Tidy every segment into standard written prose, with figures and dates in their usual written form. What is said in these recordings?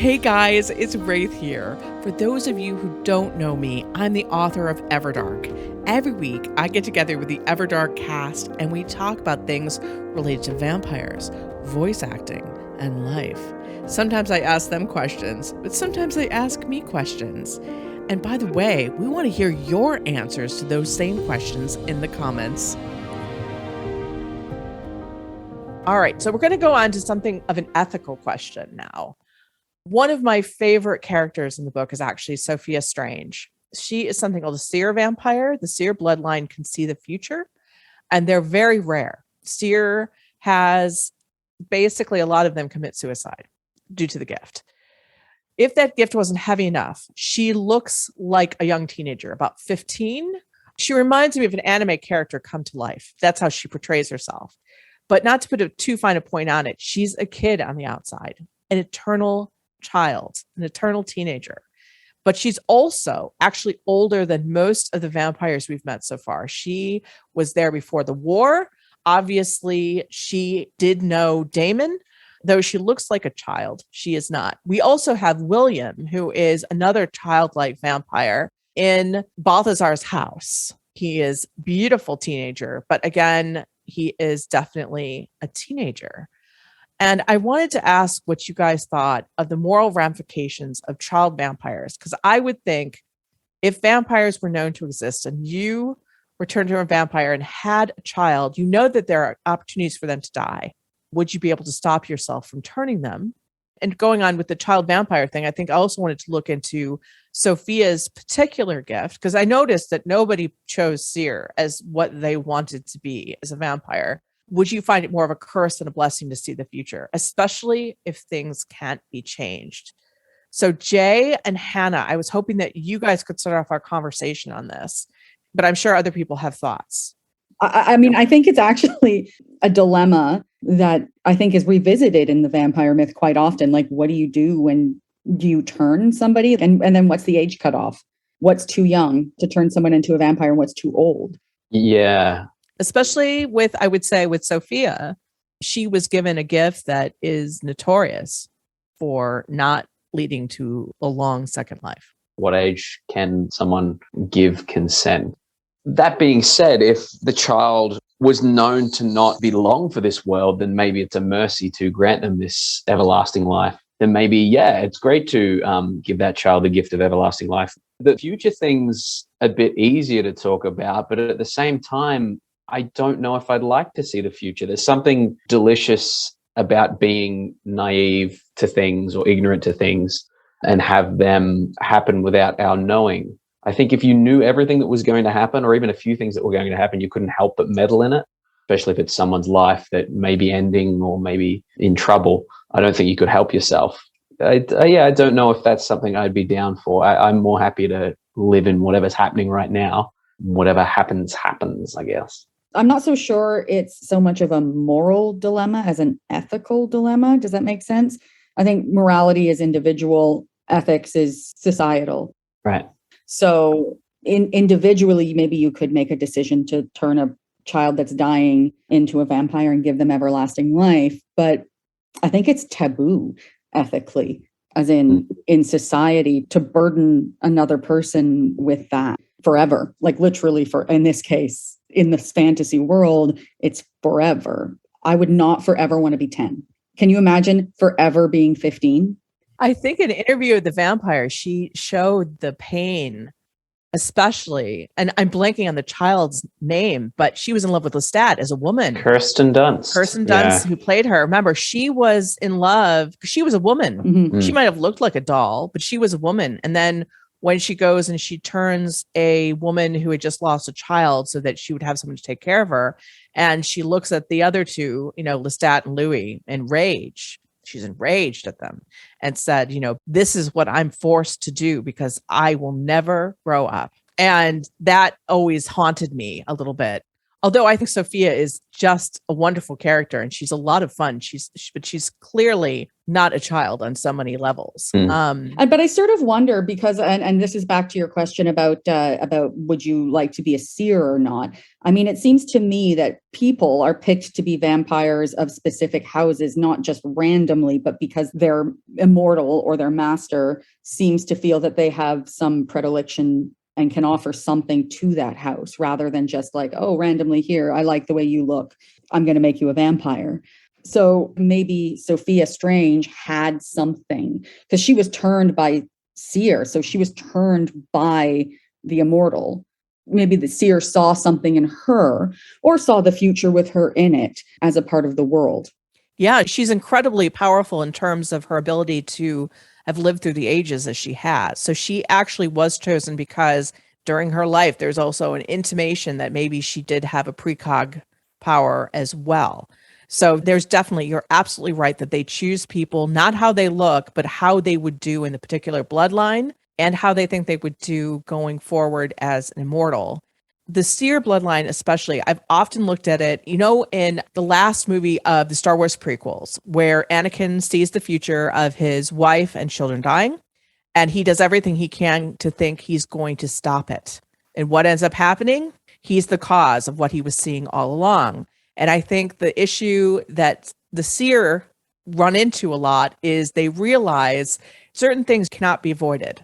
Hey guys, it's Raythe here. For those of you who don't know me, I'm the author of Everdark. Every week, I get together with the Everdark cast and we talk about things related to vampires, voice acting, and life. Sometimes I ask them questions, but sometimes they ask me questions. And by the way, we want to hear your answers to those same questions in the comments. All right, so we're going to go on to something of an ethical question now. One of my favorite characters in the book is actually Sophia Strange. She is something called a seer vampire. The seer bloodline can see the future, and they're very rare. Seer has basically a lot of them commit suicide due to the gift. If that gift wasn't heavy enough, she looks like a young teenager, about 15. She reminds me of an anime character come to life. That's how she portrays herself. But not to put too fine a point on it, she's a kid on the outside, an eternal child, an eternal teenager. But she's also actually older than most of the vampires we've met so far. She was there before the war. Obviously, she did know Damon, though she looks like a child. She is not. We also have William, who is another childlike vampire in Balthazar's house. He is a beautiful teenager, but again, he is definitely a teenager. And I wanted to ask what you guys thought of the moral ramifications of child vampires, because I would think if vampires were known to exist and you were turned into a vampire and had a child, you know that there are opportunities for them to die. Would you be able to stop yourself from turning them? And going on with the child vampire thing, I think I also wanted to look into Sophia's particular gift, because I noticed that nobody chose Seer as what they wanted to be as a vampire. Would you find it more of a curse than a blessing to see the future, especially if things can't be changed? So Jay and Hannah, I was hoping that you guys could start off our conversation on this, but I'm sure other people have thoughts. I mean, I think it's actually a dilemma that I think is revisited in the vampire myth quite often. Like, what do you do when you turn somebody? And then what's the age cutoff? What's too young to turn someone into a vampire and what's too old? Yeah. Especially with, I would say, with Sophia, she was given a gift that is notorious for not leading to a long second life. What age can someone give consent? That being said, if the child was known to not belong for this world, then maybe it's a mercy to grant them this everlasting life. Then maybe, yeah, it's great to give that child the gift of everlasting life. The future thing's a bit easier to talk about, but at the same time, I don't know if I'd like to see the future. There's something delicious about being naive to things or ignorant to things and have them happen without our knowing. I think if you knew everything that was going to happen, or even a few things that were going to happen, you couldn't help but meddle in it, especially if it's someone's life that may be ending or maybe in trouble. I don't think you could help yourself. I don't know if that's something I'd be down for. I'm more happy to live in whatever's happening right now. Whatever happens, I guess. I'm not so sure it's so much of a moral dilemma as an ethical dilemma. Does that make sense? I think morality is individual, ethics is societal. Right. So individually, maybe you could make a decision to turn a child that's dying into a vampire and give them everlasting life. But I think it's taboo ethically, as in society, to burden another person with that forever, like literally in this case, in this fantasy world, it's forever. I would not forever want to be 10. Can you imagine forever being 15? I think in an interview with the vampire, she showed the pain, especially, and I'm blanking on the child's name, but she was in love with Lestat as a woman. Kirsten Dunst, who played her. Remember, she was in love because she was a woman. Mm-hmm. She might have looked like a doll, but she was a woman. And then when she goes and she turns a woman who had just lost a child so that she would have someone to take care of her. And she looks at the other two, Lestat and Louis, in rage. She's enraged at them and said, this is what I'm forced to do because I will never grow up. And that always haunted me a little bit. Although I think Sophia is just a wonderful character and she's a lot of fun. But she's clearly not a child on so many levels. But I sort of wonder because, and this is back to your question about would you like to be a seer or not? I mean, it seems to me that people are picked to be vampires of specific houses, not just randomly, but because they're immortal or their master seems to feel that they have some predilection and can offer something to that house rather than just like, oh, randomly here, I like the way you look, I'm going to make you a vampire. So maybe Sophia Strange had something because she was turned by Seer. So she was turned by the immortal. Maybe the Seer saw something in her or saw the future with her in it as a part of the world. Yeah, she's incredibly powerful in terms of her ability to have lived through the ages as she has. So she actually was chosen because during her life, there's also an intimation that maybe she did have a precog power as well. So there's definitely, you're absolutely right that they choose people, not how they look, but how they would do in the particular bloodline and how they think they would do going forward as an immortal. The Seer bloodline, especially, I've often looked at it, in the last movie of the Star Wars prequels, where Anakin sees the future of his wife and children dying, and he does everything he can to think he's going to stop it. And what ends up happening? He's the cause of what he was seeing all along. And I think the issue that the Seer run into a lot is they realize certain things cannot be avoided.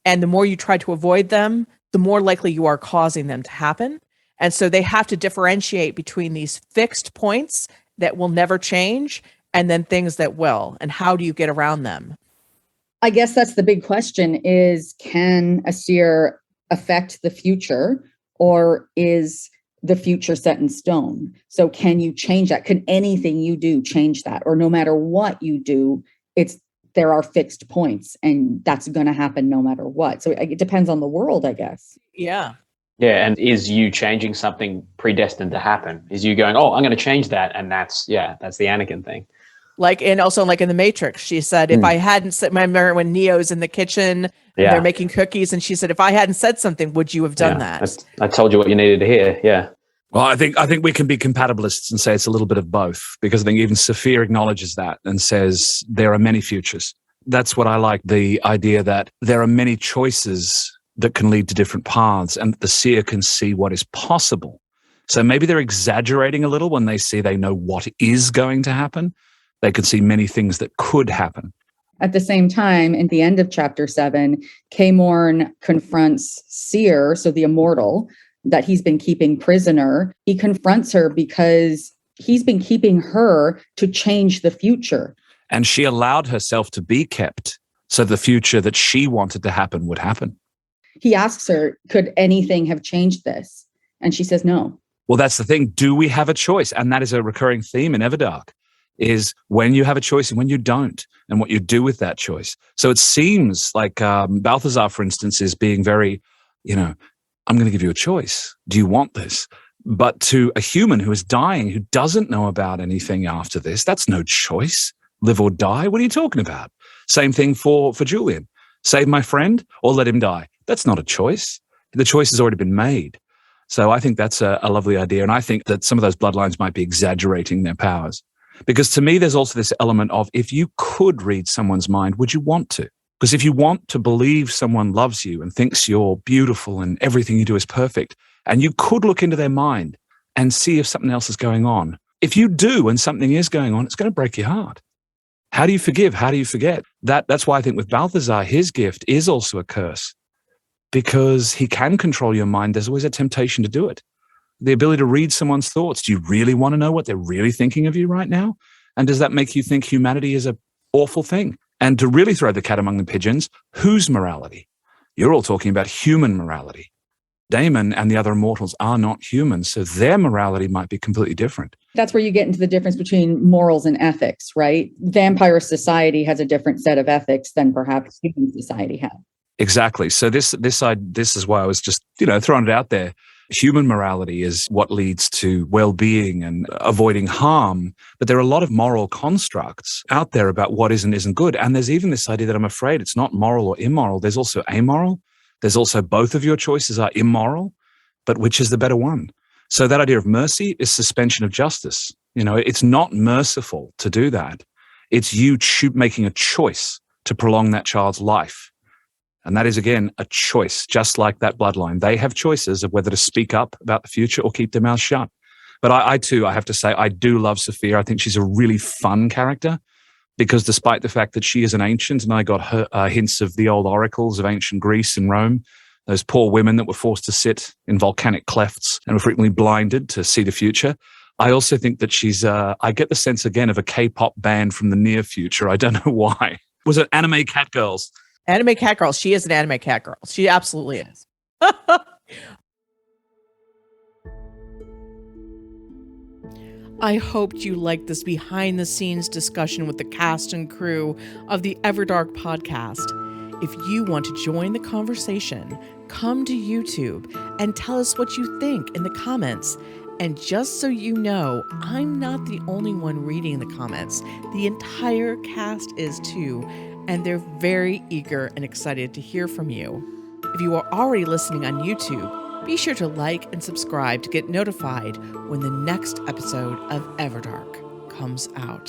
And the more you try to avoid them, the more likely you are causing them to happen. And so they have to differentiate between these fixed points that will never change and then things that will. And how do you get around them? I guess that's the big question is, can a seer affect the future or is the future set in stone? So can you change that? Can anything you do change that? Or no matter what you do, there are fixed points and that's going to happen no matter what. So it depends on the world, I guess. Yeah. Yeah. And is you changing something predestined to happen? Is you going, oh, I'm going to change that. And that's the Anakin thing. And also in the Matrix, she said, if I hadn't said, remember when Neo's in the kitchen, they're making cookies. And she said, if I hadn't said something, would you have done that? I told you what you needed to hear. Yeah. Well, I think we can be compatibilists and say it's a little bit of both, because I think even Sophia acknowledges that and says there are many futures. That's what I like, the idea that there are many choices that can lead to different paths and the seer can see what is possible. So maybe they're exaggerating a little when they say they know what is going to happen. They can see many things that could happen. At the same time, in the end of chapter 7, K-Morn confronts Seer, so the immortal, that he's been keeping prisoner. He confronts her because he's been keeping her to change the future. And she allowed herself to be kept so the future that she wanted to happen would happen. He asks her, could anything have changed this? And she says no. Well, that's the thing. Do we have a choice? And that is a recurring theme in Everdark, is when you have a choice and when you don't, and what you do with that choice. So it seems like Balthazar, for instance, is being very, I'm going to give you a choice. Do you want this? But to a human who is dying, who doesn't know about anything after this, that's no choice. Live or die? What are you talking about? Same thing for Julian. Save my friend or let him die. That's not a choice. The choice has already been made. So I think that's a lovely idea. And I think that some of those bloodlines might be exaggerating their powers. Because to me, there's also this element of, if you could read someone's mind, would you want to? Because if you want to believe someone loves you and thinks you're beautiful and everything you do is perfect, and you could look into their mind and see if something else is going on. If you do and something is going on, it's going to break your heart. How do you forgive? How do you forget? That's why I think with Balthazar, his gift is also a curse, because he can control your mind. There's always a temptation to do it. The ability to read someone's thoughts. Do you really want to know what they're really thinking of you right now? And does that make you think humanity is an awful thing? And to really throw the cat among the pigeons, whose morality? You're all talking about human morality. Damon and the other immortals are not human, so their morality might be completely different. That's where you get into the difference between morals and ethics, right? Vampire society has a different set of ethics than perhaps human society has. Exactly. So this is why I was just, throwing it out there. Human morality is what leads to well-being and avoiding harm. But there are a lot of moral constructs out there about what is and isn't good. And there's even this idea that I'm afraid it's not moral or immoral. There's also amoral. There's also both of your choices are immoral, but which is the better one? So that idea of mercy is suspension of justice. It's not merciful to do that. It's you making a choice to prolong that child's life. And that is, again, a choice, just like that bloodline. They have choices of whether to speak up about the future or keep their mouths shut. But I too, I have to say, I do love Sophia. I think she's a really fun character because despite the fact that she is an ancient, and I got her hints of the old oracles of ancient Greece and Rome, those poor women that were forced to sit in volcanic clefts and were frequently blinded to see the future. I also think that she's, I get the sense again of a K-pop band from the near future. I don't know why. Was it Anime Cat Girls? Anime cat girl. She is an anime cat girl. She absolutely is. I hoped you liked this behind the scenes discussion with the cast and crew of the Everdark podcast. If you want to join the conversation, come to YouTube and tell us what you think in the comments. And just so you know, I'm not the only one reading the comments. The entire cast is too, and they're very eager and excited to hear from you. If you are already listening on YouTube, be sure to like and subscribe to get notified when the next episode of Everdark comes out.